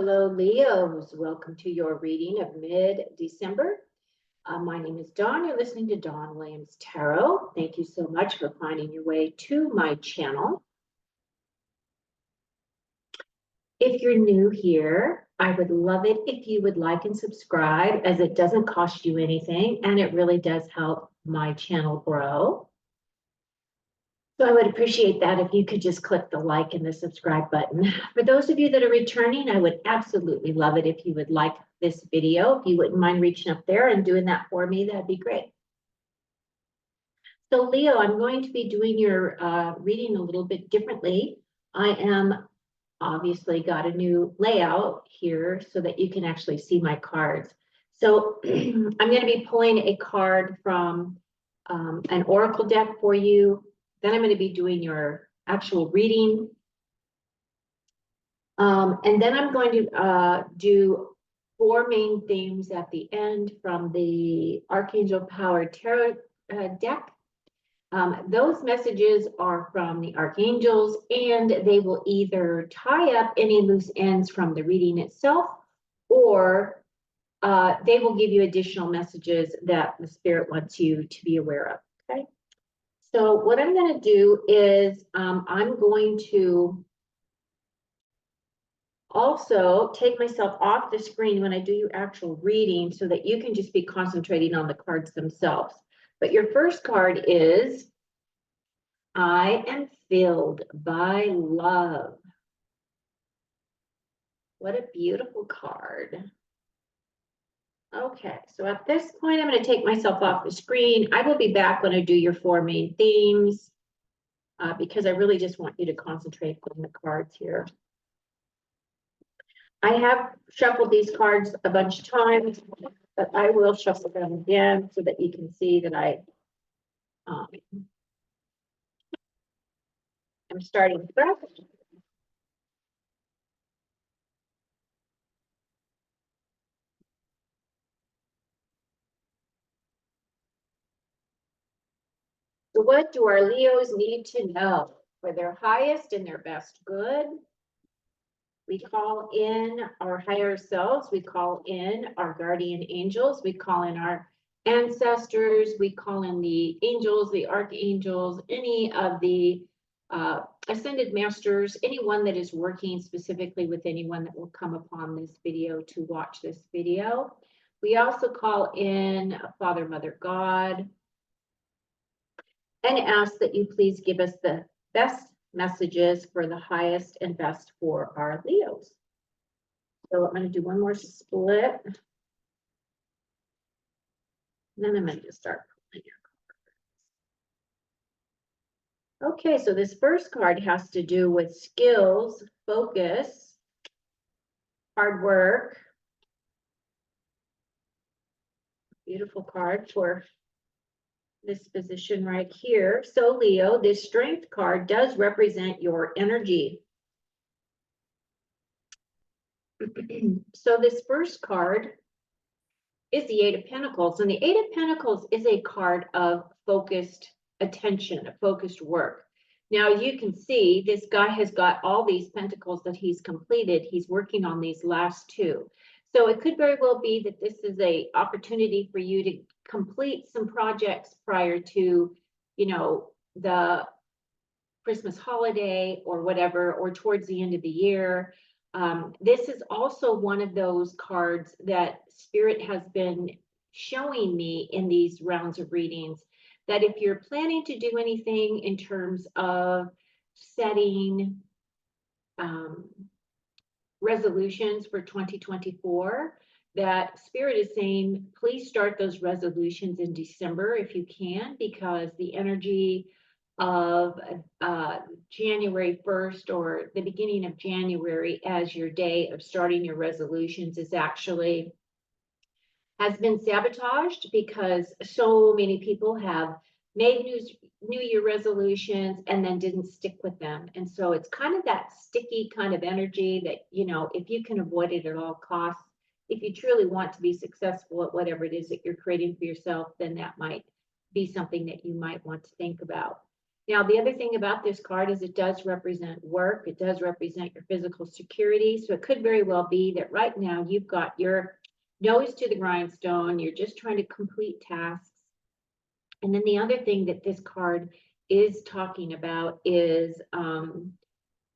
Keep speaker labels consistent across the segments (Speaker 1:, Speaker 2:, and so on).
Speaker 1: Hello, Leos. Welcome to your reading of mid-December. My name is Dawn. You're listening to Dawn Williams Tarot. Thank you so much for finding your way to my channel. If you're new here, I would love it if you would like and subscribe, as it doesn't cost you anything and it really does help my channel grow. So I would appreciate that if you could just click the like and the subscribe button. For those of you that are returning, I would absolutely love it if you would like this video. If you wouldn't mind reaching up there and doing that for me, that'd be great. So Leo, I'm going to be doing your reading a little bit differently. I am obviously got a new layout here so that you can actually see my cards. So I'm going to be pulling a card from an oracle deck for you. Then I'm going to be doing your actual reading. And then I'm going to do 4 main themes at the end from the Archangel Power Tarot deck. Those messages are from the archangels, and they will either tie up any loose ends from the reading itself, or they will give you additional messages that the spirit wants you to be aware of. Okay. So what I'm going to do is I'm going to also take myself off the screen when I do your actual reading so that you can just be concentrating on the cards themselves. But your first card is, I am filled by love. What a beautiful card. Okay, so at this point, I'm going to take myself off the screen. I will be back when I do your 4 main themes because I really just want you to concentrate on the cards here. I have shuffled these cards a bunch of times, but I will shuffle them again so that you can see that I'm starting fresh. So what do our Leos need to know for their highest and their best good? We call in our higher selves. We call in our guardian angels. We call in our ancestors. We call in the angels, the archangels, any of the ascended masters, anyone that is working specifically with anyone that will come upon this video to watch this video. We also call in Father, Mother, God, and ask that you please give us the best messages for the highest and best for our Leos. So I'm going to do one more split. And then I'm going to just start pulling your cards. Okay, so this first card has to do with skills, focus, hard work. Beautiful card for this position right here. So Leo, this strength card does represent your energy. So this first card is the 8 of Pentacles, and the 8 of Pentacles is a card of focused attention, a focused work. Now you can see this guy has got all these pentacles that he's completed. He's working on these last 2. So it could very well be that this is a opportunity for you to complete some projects prior to, you know, the Christmas holiday or whatever, or towards the end of the year. This is also one of those cards that Spirit has been showing me in these rounds of readings, that if you're planning to do anything in terms of setting resolutions for 2024, that Spirit is saying, please start those resolutions in December if you can, because the energy of January 1st or the beginning of January as your day of starting your resolutions is actually has been sabotaged, because so many people have made New Year resolutions and then didn't stick with them. And so it's kind of that sticky kind of energy that, you know, if you can avoid it at all costs, if you truly want to be successful at whatever it is that you're creating for yourself, then that might be something that you might want to think about. Now, the other thing about this card is it does represent work. It does represent your physical security. So it could very well be that right now you've got your nose to the grindstone. You're just trying to complete tasks. And then the other thing that this card is talking about is,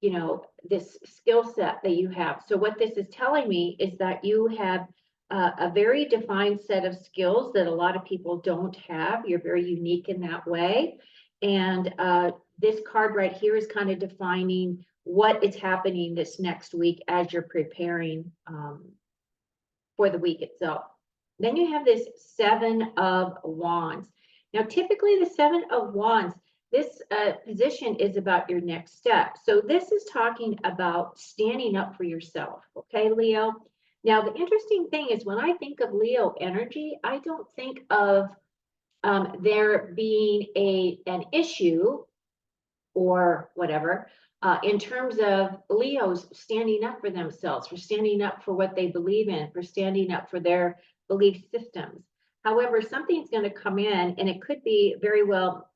Speaker 1: you know, this skill set that you have. So what this is telling me is that you have a very defined set of skills that a lot of people don't have. You're very unique in that way. And this card right here is kind of defining what is happening this next week as you're preparing for the week itself. Then you have this Seven of Wands. Now, typically the Seven of Wands, this position is about your next step. So this is talking about standing up for yourself, okay, Leo? Now, the interesting thing is when I think of Leo energy, I don't think of there being an issue or whatever in terms of Leos standing up for themselves, for standing up for what they believe in, for standing up for their belief systems. However, something's going to come in, and it could be very well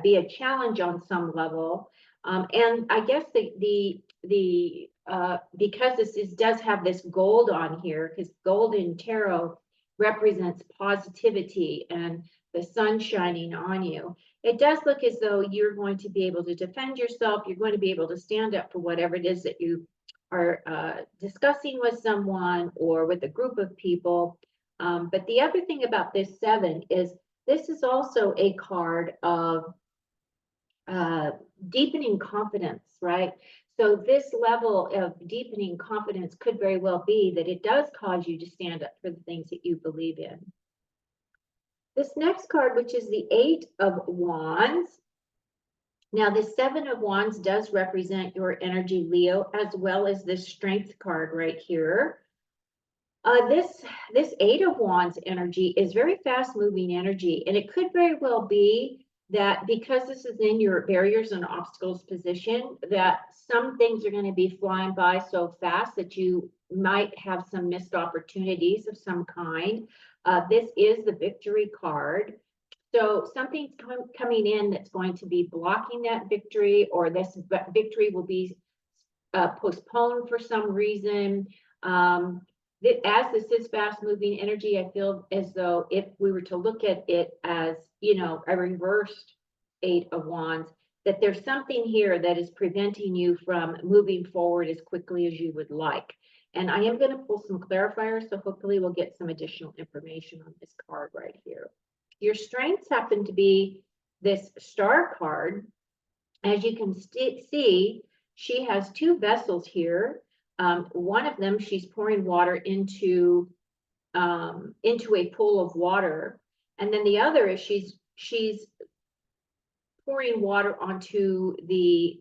Speaker 1: be a challenge on some level. And I guess because does have this gold on here, because gold in tarot represents positivity and the sun shining on you. It does look as though you're going to be able to defend yourself. You're going to be able to stand up for whatever it is that you are discussing with someone or with a group of people. But the other thing about this seven is this is also a card of deepening confidence, right? So this level of deepening confidence could very well be that it does cause you to stand up for the things that you believe in. This next card, which is the Eight of Wands. Now, the Seven of Wands does represent your energy, Leo, as well as this Strength card right here. This Eight of Wands energy is very fast-moving energy, and it could very well be that because this is in your barriers and obstacles position, that some things are going to be flying by so fast that you might have some missed opportunities of some kind. This is the Victory card. So something's coming in that's going to be blocking that victory, or this victory will be postponed for some reason. As this is fast moving energy, I feel as though if we were to look at it as, you know, a reversed Eight of Wands, that there's something here that is preventing you from moving forward as quickly as you would like. And I am going to pull some clarifiers, so hopefully we'll get some additional information on this card right here. Your strengths happen to be this Star card. As you can see, she has two vessels here. One of them, she's pouring water into a pool of water, and then the other is she's pouring water onto the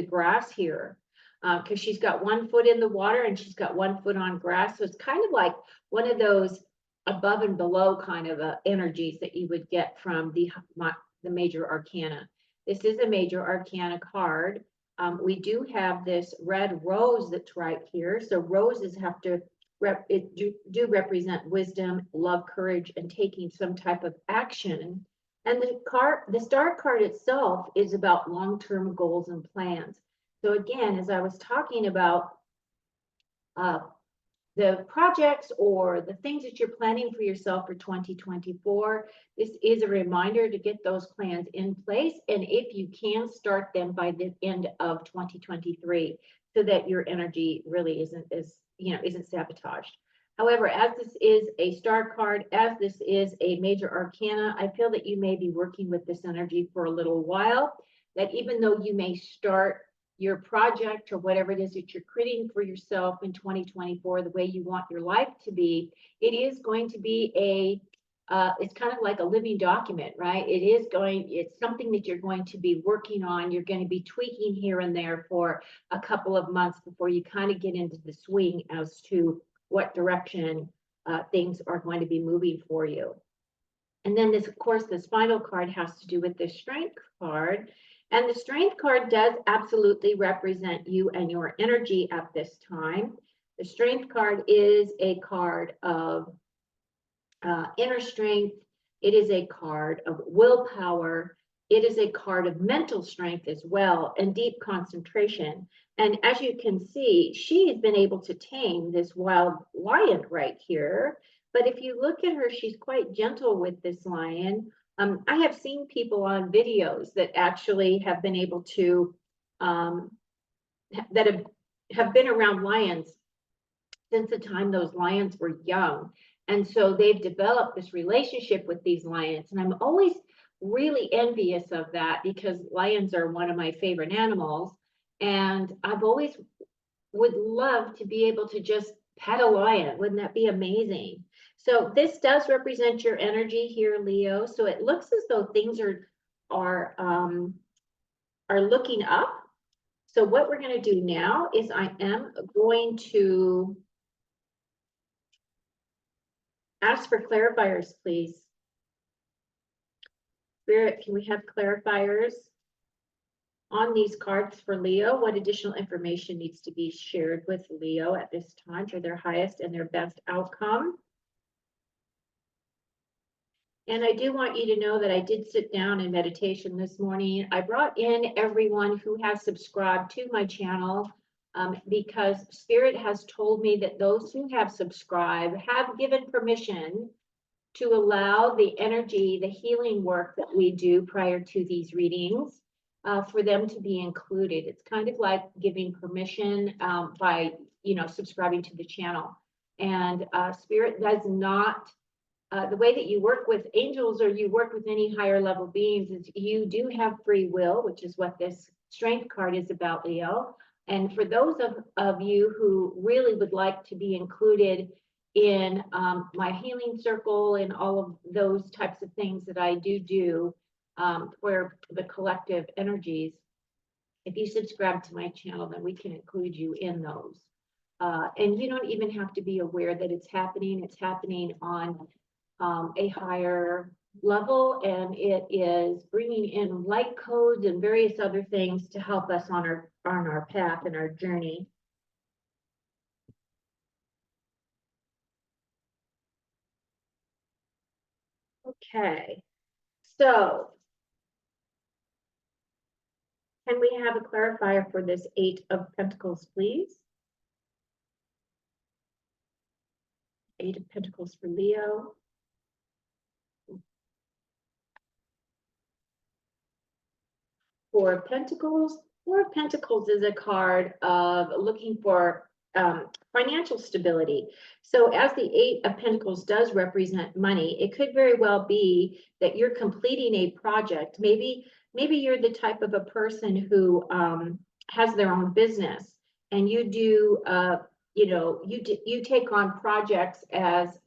Speaker 1: grass here, because she's got one foot in the water and she's got one foot on grass. So it's kind of like one of those above and below kind of energies that you would get from the major arcana. This is a major arcana card. We do have this red rose that's right here. So roses have to do represent wisdom, love, courage, and taking some type of action. And the Star card itself is about long-term goals and plans. So again, as I was talking about the projects or the things that you're planning for yourself for 2024, this is a reminder to get those plans in place. And if you can, start them by the end of 2023 so that your energy really isn't sabotaged. However, as this is a Star card, as this is a major arcana, I feel that you may be working with this energy for a little while, that even though you may start your project or whatever it is that you're creating for yourself in 2024, the way you want your life to be, it is going to be it's kind of like a living document, right? It's something that you're going to be working on. You're going to be tweaking here and there for a couple of months before you kind of get into the swing as to what direction things are going to be moving for you. And then this, of course, this final card has to do with the Strength card. And the Strength card does absolutely represent you and your energy at this time. The Strength card is a card of inner strength. It is a card of willpower. it is a card of mental strength as well and deep concentration. And as you can see, she's been able to tame this wild lion right here. But if you look at her, she's quite gentle with this lion. I have seen people on videos that actually have been able to, that have been around lions since the time those lions were young. And so they've developed this relationship with these lions. And I'm always really envious of that because lions are one of my favorite animals. And I've always would love to be able to just pet a lion. Wouldn't that be amazing? So this does represent your energy here, Leo. So it looks as though things are looking up. So what we're going to do now is I am going to ask for clarifiers, please. Spirit, can we have clarifiers on these cards for Leo? What additional information needs to be shared with Leo at this time for their highest and their best outcome? And I do want you to know that I did sit down in meditation this morning. I brought in everyone who has subscribed to my channel because Spirit has told me that those who have subscribed have given permission to allow the energy, the healing work that we do prior to these readings for them to be included. It's kind of like giving permission by, subscribing to the channel. And Spirit does not, the way that you work with angels or you work with any higher level beings is you do have free will, which is what this strength card is about, Leo. And for those of you who really would like to be included in my healing circle and all of those types of things that I do for the collective energies, if you subscribe to my channel, then we can include you in those. And you don't even have to be aware that it's happening. It's happening on a higher level, and it is bringing in light codes and various other things to help us on our path and our journey. Okay, so can we have a clarifier for this Eight of Pentacles, please? Eight of Pentacles for Leo. Four of Pentacles. Four of Pentacles is a card of looking for financial stability. So as the Eight of Pentacles does represent money, it could very well be that you're completing a project. Maybe you're the type of a person who has their own business, and you do, you take on projects as,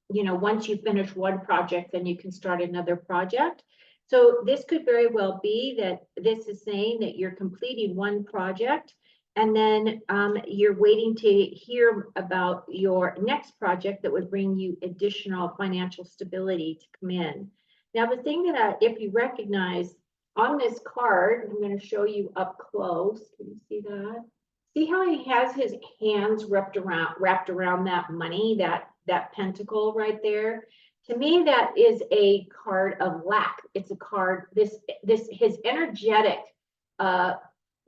Speaker 1: once you finish one project, then you can start another project. So this could very well be that this is saying that you're completing one project and then you're waiting to hear about your next project that would bring you additional financial stability to come in. Now, the thing that if you recognize on this card, I'm going to show you up close. Can you see that? See how he has his hands wrapped around that money, that pentacle right there? To me, that is a card of lack. It's a card, his energetic,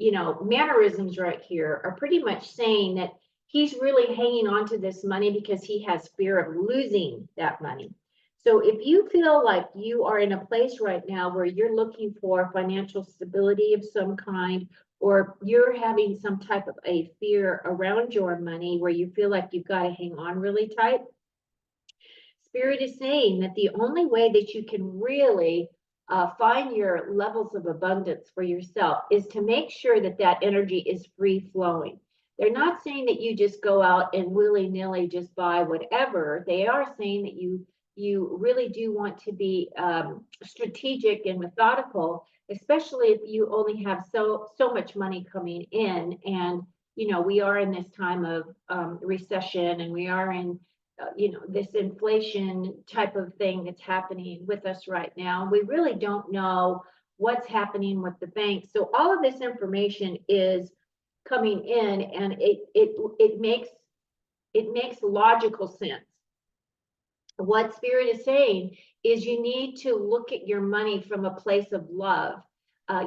Speaker 1: mannerisms right here are pretty much saying that he's really hanging on to this money because he has fear of losing that money. So if you feel like you are in a place right now where you're looking for financial stability of some kind, or you're having some type of a fear around your money where you feel like you've got to hang on really tight, Spirit is saying that the only way that you can really find your levels of abundance for yourself is to make sure that that energy is free flowing. They're not saying that you just go out and willy-nilly just buy whatever. They are saying that you really do want to be strategic and methodical, especially if you only have so much money coming in. And we are in this time of recession, and we are in this inflation type of thing that's happening with us right now. We really don't know what's happening with the banks. So all of this information is coming in, and it makes logical sense. what Spirit is saying is you need to look at your money from a place of love.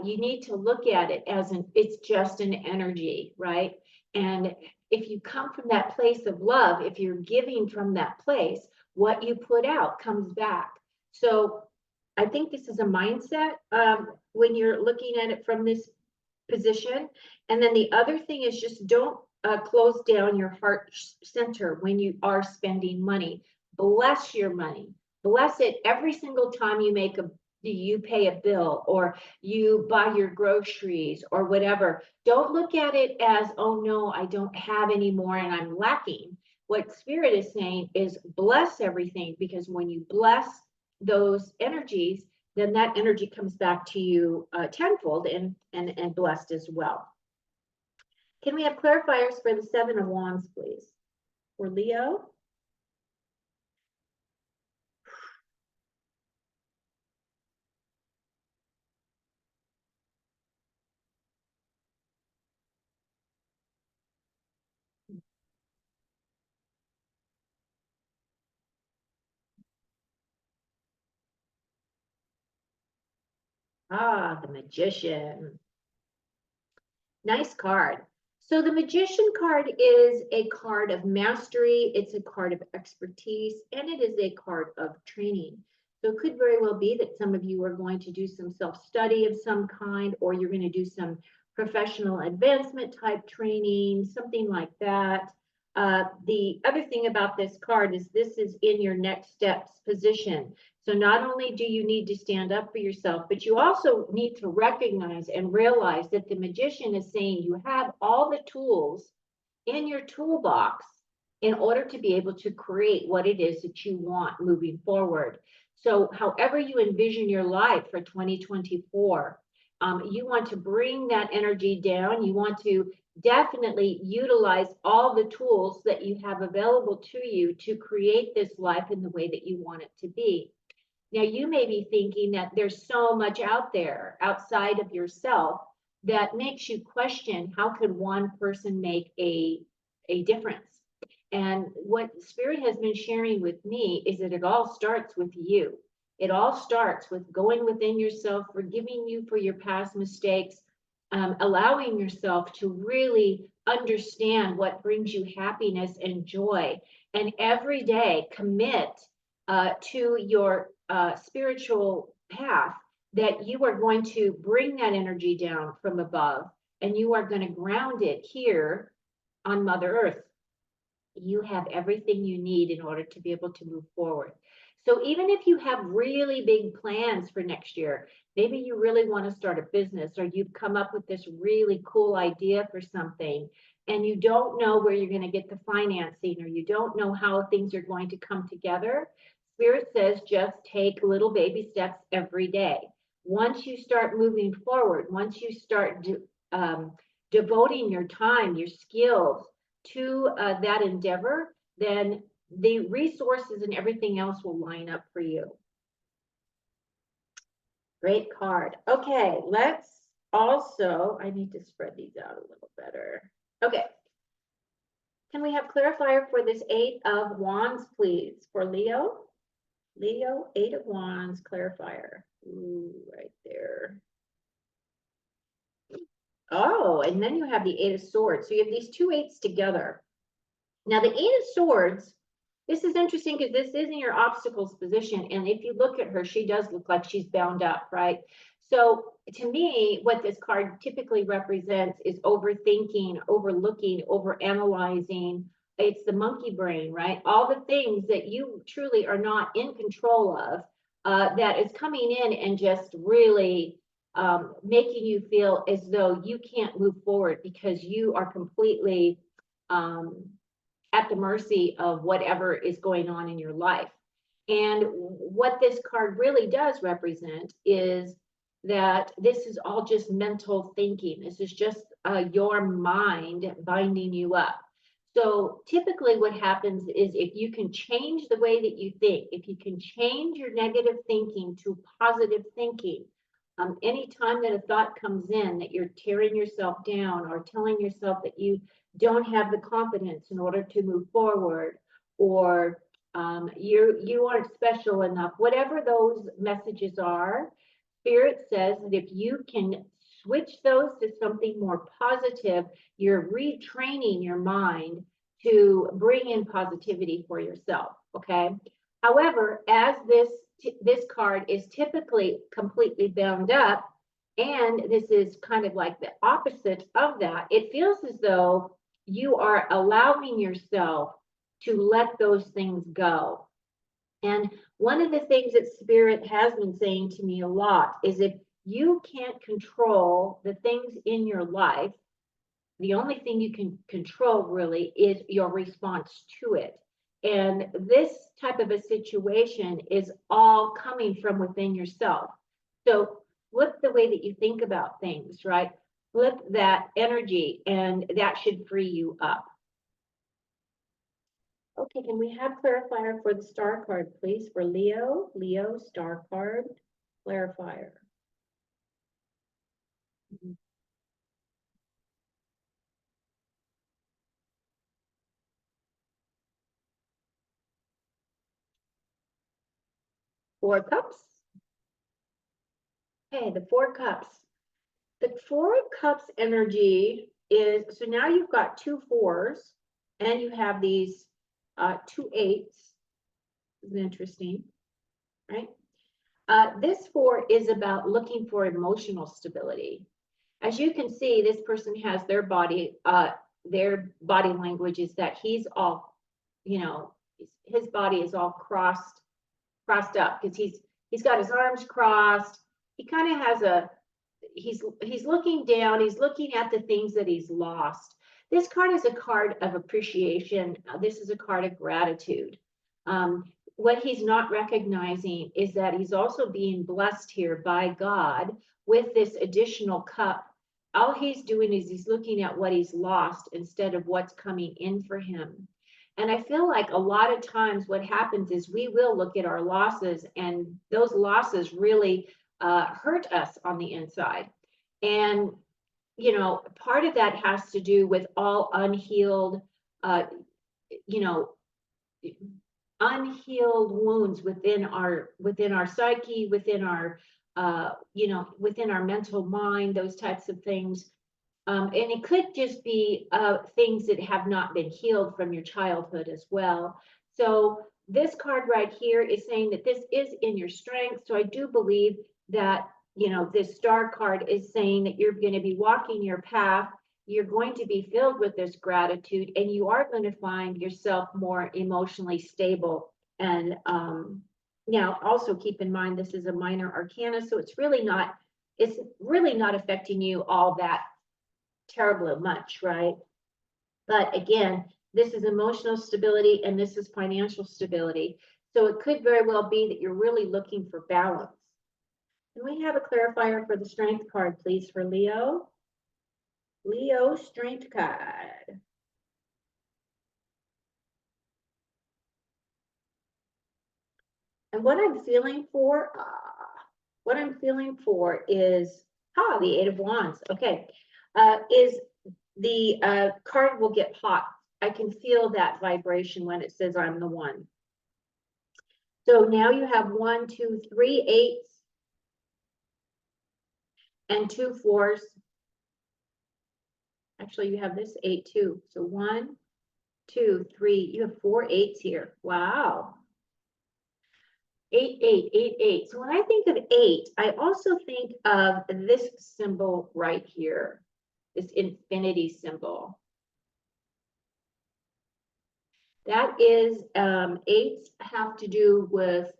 Speaker 1: You need to look at it as it's just an energy, right? And if you come from that place of love, if you're giving from that place, what you put out comes back. So I think this is a mindset when you're looking at it from this position. And then the other thing is just don't close down your heart center when you are spending money. Bless your money. Bless it every single time you pay a bill or you buy your groceries or whatever. Don't look at it as, oh no, I don't have any more and I'm lacking. What Spirit is saying is bless everything, because when you bless those energies, then that energy comes back to you tenfold and blessed as well. Can we have clarifiers for the Seven of Wands, please? For Leo. Ah, the Magician. Nice card. So the Magician card is a card of mastery, it's a card of expertise, and it is a card of training. So it could very well be that some of you are going to do some self-study of some kind, or you're going to do some professional advancement type training, something like that. The other thing about this card is this is in your next steps position. So not only do you need to stand up for yourself, but you also need to recognize and realize that the Magician is saying you have all the tools in your toolbox in order to be able to create what it is that you want moving forward. So however you envision your life for 2024, you want to bring that energy down. You want to definitely utilize all the tools that you have available to you to create this life in the way that you want it to be. Now, you may be thinking that there's so much out there outside of yourself that makes you question, how could one person make a difference? And what Spirit has been sharing with me is that it all starts with you. It all starts with going within yourself, forgiving you for your past mistakes, allowing yourself to really understand what brings you happiness and joy. And every day commit to your spiritual path, that you are going to bring that energy down from above and you are going to ground it here on Mother Earth. You have everything you need in order to be able to move forward. So even if you have really big plans for next year, maybe you really want to start a business, or you've come up with this really cool idea for something and you don't know where you're going to get the financing, or you don't know how things are going to come together, Spirit says just take little baby steps every day. Once you start moving forward, once you start devoting your time, your skills to that endeavor, then the resources and everything else will line up for you. Great card. Okay, let's also, I need to spread these out a little better. Okay. Can we have clarifier for this Eight of Wands, please, for Leo? Leo, Eight of Wands, clarifier. Ooh, right there. Oh, and then you have the Eight of Swords. So you have these two eights together. Now the Eight of Swords, this is interesting because this is in your obstacles position. And if you look at her, she does look like she's bound up, right? So to me, what this card typically represents is overthinking, overlooking, overanalyzing. It's the monkey brain, right? All the things that you truly are not in control of, that is coming in and just really making you feel as though you can't move forward because you are completely at the mercy of whatever is going on in your life. And what this card really does represent is that this is all just mental thinking. This is just your mind binding you up. So typically what happens is if you can change the way that you think, if you can change your negative thinking to positive thinking, anytime that a thought comes in that you're tearing yourself down or telling yourself that you don't have the confidence in order to move forward, or You aren't special enough. Whatever those messages are, Spirit says that if you can switch those to something more positive, you're retraining your mind to bring in positivity for yourself. Okay. However, as this card is typically completely bound up, and this is kind of like the opposite of that, it feels as though you are allowing yourself to let those things go. And one of the things that Spirit has been saying to me a lot is if you can't control the things in your life, the only thing you can control really is your response to it. And this type of a situation is all coming from within yourself. So flip the way that you think about things, right? Flip that energy, and that should free you up. Okay, can we have clarifier for the star card, please, for Leo? Leo, star card, clarifier. 4 cups. Okay, the 4 cups. The 4 cups energy is, so now you've got 2 4s and you have these 2 8s. This is interesting, right? This 4 is about looking for emotional stability. As you can see, this person has their body language is that he's all, his body is all crossed up because he's got his arms crossed. He kind of has he's looking down, he's looking at the things that he's lost. This card is a card of appreciation. This is a card of gratitude. What he's not recognizing is that he's also being blessed here by God with this additional cup. All he's doing is he's looking at what he's lost instead of what's coming in for him. And I feel like a lot of times what happens is we will look at our losses, and those losses really hurt us on the inside. And, part of that has to do with all unhealed, unhealed wounds within our psyche, within our within our mental mind, those types of things. And it could just be things that have not been healed from your childhood as well. So this card right here is saying that this is in your strength. So I do believe that, this star card is saying that you're going to be walking your path. You're going to be filled with this gratitude, and you are going to find yourself more emotionally stable. And now also keep in mind, this is a minor arcana, so it's really not affecting you all that terribly much, right? But again, this is emotional stability and this is financial stability. So it could very well be that you're really looking for balance. Can we have a clarifier for the strength card, please, for Leo? Leo strength card. And what I'm feeling for is, the 8 of Wands. Okay, is the card will get hot. I can feel that vibration when it says I'm the one. So now you have 1, 2, 3 8s and 2 4s. Actually, you have this 8 too. So 1, 2, 3. You have 4 8s here. Wow. 8, 8, 8, 8. So when I think of 8, I also think of this symbol right here, this infinity symbol. That is, 8s have to do with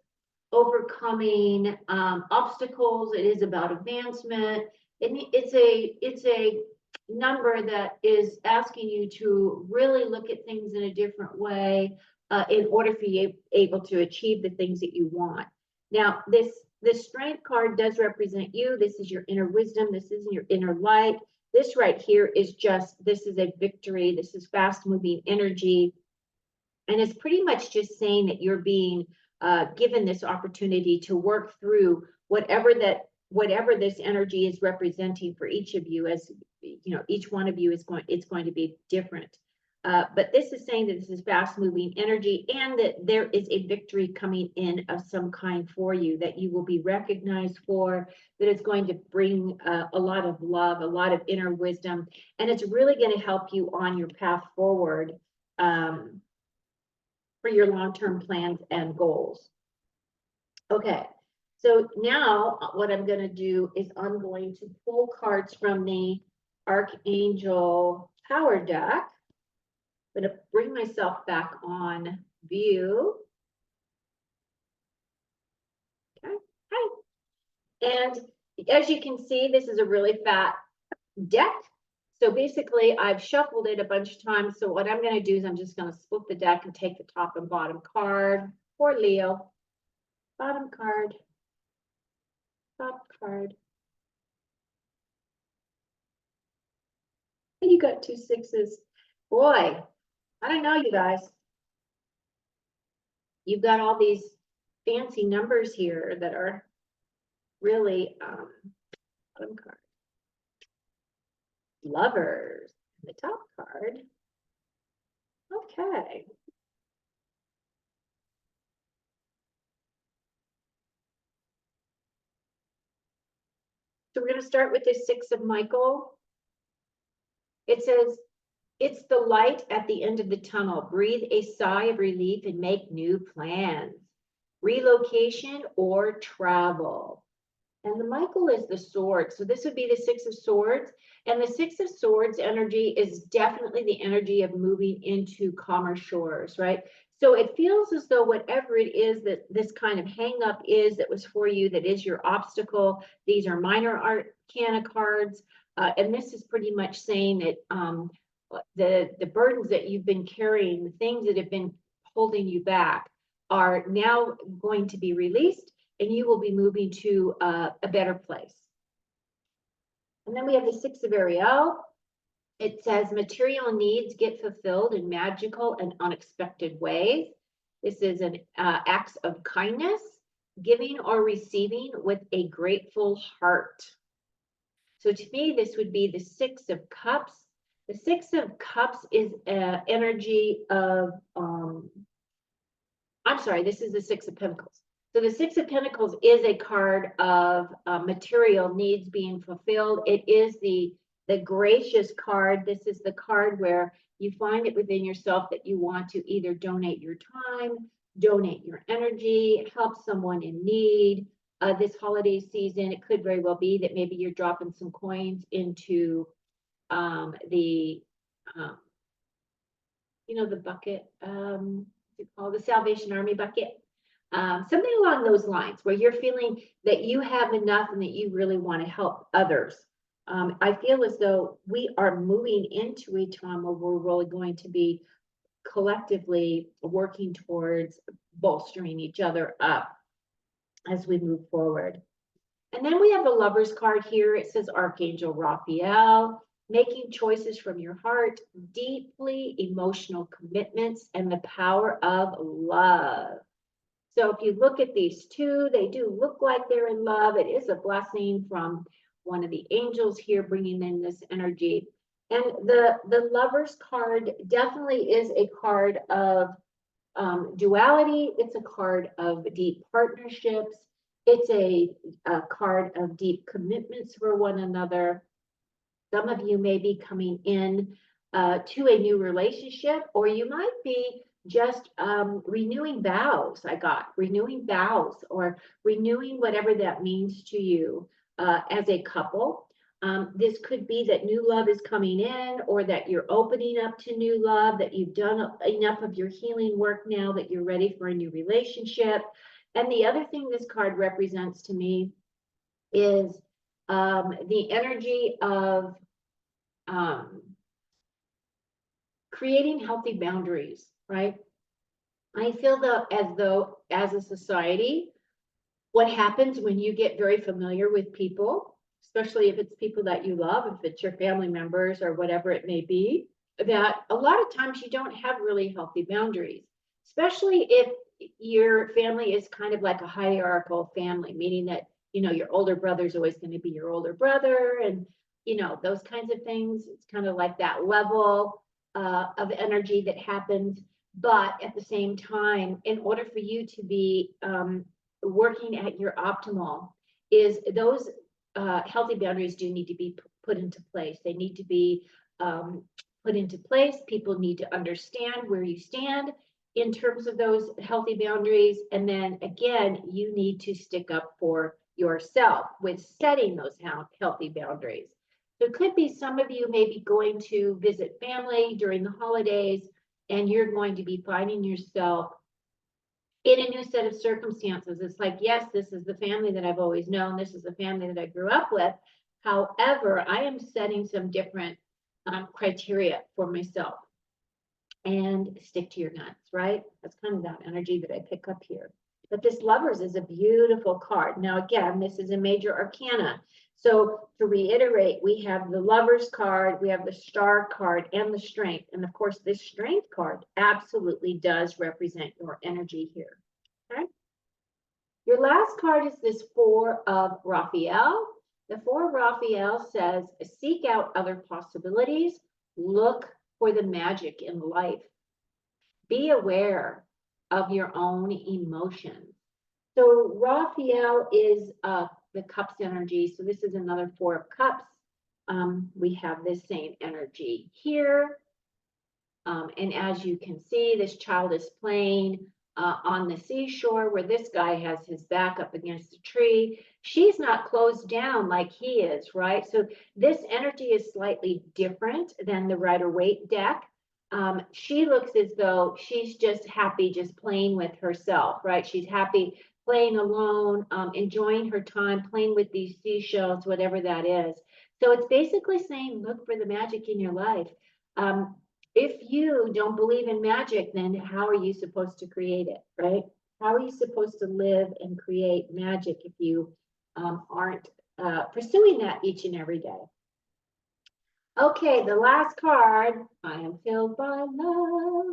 Speaker 1: overcoming obstacles. It is about advancement. It's a number that is asking you to really look at things in a different way in order for you able to achieve the things that you want. Now, this strength card does represent you. This is your inner wisdom. This is your inner light. This right here is this is a victory. This is fast moving energy. And it's pretty much just saying that you're being given this opportunity to work through whatever this energy is representing for each of you. As each one of you it's going to be different. But this is saying that this is fast moving energy and that there is a victory coming in of some kind for you that you will be recognized for, that it's going to bring a lot of love, a lot of inner wisdom, and it's really going to help you on your path forward for your long-term plans and goals. Okay, so now what I'm going to do is I'm going to pull cards from the Archangel Power Deck. I'm going to bring myself back on view. Okay, hi. And as you can see, this is a really fat deck. So basically, I've shuffled it a bunch of times. So what I'm going to do is I'm just going to split the deck and take the top and bottom card for Leo. Bottom card, top card. And you got 2 6s. Boy, I don't know, you guys. You've got all these fancy numbers here that are really bottom card. Lovers, the top card. Okay. So we're going to start with the 6 of Michael. It says, it's the light at the end of the tunnel. Breathe a sigh of relief and make new plans. Relocation or travel. And the Michael is the sword. So this would be the 6 of Swords. And the 6 of Swords energy is definitely the energy of moving into calmer shores, right? So it feels as though whatever it is that this kind of hang up is that was for you, that is your obstacle. These are minor arcana cards. And this is pretty much saying that the burdens that you've been carrying, the things that have been holding you back are now going to be released, and you will be moving to a better place. And then we have the 6 of Ariel. It says material needs get fulfilled in magical and unexpected ways. This is an acts of kindness, giving or receiving with a grateful heart. So to me, this would be the 6 of Cups. The 6 of Cups is energy of, I'm sorry, this is the 6 of Pentacles. So the 6 of Pentacles is a card of material needs being fulfilled. It is the gracious card. This is the card where you find it within yourself that you want to either donate your time, donate your energy, help someone in need. This holiday season, it could very well be that maybe you're dropping some coins into the bucket, what's it called, the Salvation Army bucket. Something along those lines where you're feeling that you have enough and that you really want to help others. I feel as though we are moving into a time where we're really going to be collectively working towards bolstering each other up as we move forward. And then we have the Lover's card here. It says Archangel Raphael, making choices from your heart, deeply emotional commitments, and the power of love. So if you look at these two, they do look like they're in love. It is a blessing from one of the angels here bringing in this energy. And the Lover's card definitely is a card of duality. It's a card of deep partnerships. It's a card of deep commitments for one another. Some of you may be coming in to a new relationship, or you might be just renewing vows. Renewing vows or renewing whatever that means to you as a couple. This could be that new love is coming in, or that you're opening up to new love, that you've done enough of your healing work now that you're ready for a new relationship. And the other thing this card represents to me is the energy of creating healthy boundaries, right? I feel as though as a society, what happens when you get very familiar with people, especially if it's people that you love, if it's your family members or whatever it may be, that a lot of times you don't have really healthy boundaries, especially if your family is kind of like a hierarchical family, meaning that, your older brother is always going to be your older brother, and, those kinds of things. It's kind of like that level. of energy that happens. But at the same time, in order for you to be working at your optimal, is those healthy boundaries do need to be put into place. They need to be put into place. People need to understand where you stand in terms of those healthy boundaries. And then again, you need to stick up for yourself with setting those healthy boundaries. So it could be some of you may be going to visit family during the holidays, and you're going to be finding yourself in a new set of circumstances. It's like, yes, this is the family that I've always known. This is the family that I grew up with. However, I am setting some different criteria for myself. And stick to your guns, right? That's kind of that energy that I pick up here. But this Lovers is a beautiful card. Now, again, this is a major arcana. So to reiterate, we have the Lovers card, we have the Star card, and the Strength. And of course, this Strength card absolutely does represent your energy here, okay? Your last card is this Four of Raphael. The Four of Raphael says, seek out other possibilities, look for the magic in life. Be aware of your own emotions. So Raphael is the Cups energy. So this is another Four of Cups. We have this same energy here. And as you can see, this child is playing on the seashore where this guy has his back up against a tree. She's not closed down like he is, right? So this energy is slightly different than the Rider-Waite deck. She looks as though she's just happy just playing with herself, right? She's happy playing alone, enjoying her time, playing with these seashells, whatever that is. So it's basically saying, look for the magic in your life. If you don't believe in magic, then how are you supposed to create it, right? How are you supposed to live and create magic if you aren't pursuing that each and every day? Okay, the last card, I am filled by love.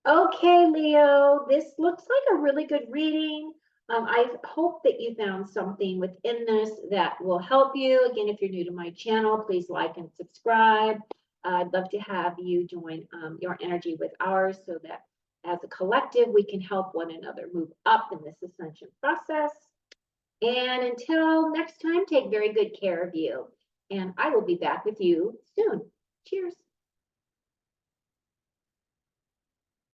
Speaker 1: Okay, Leo, this looks like a really good reading. I hope that you found something within this that will help you. Again, if you're new to my channel, please like and subscribe. I'd love to have you join your energy with ours so that as a collective, we can help one another move up in this ascension process. And until next time, take very good care of you. And I will be back with you soon. Cheers.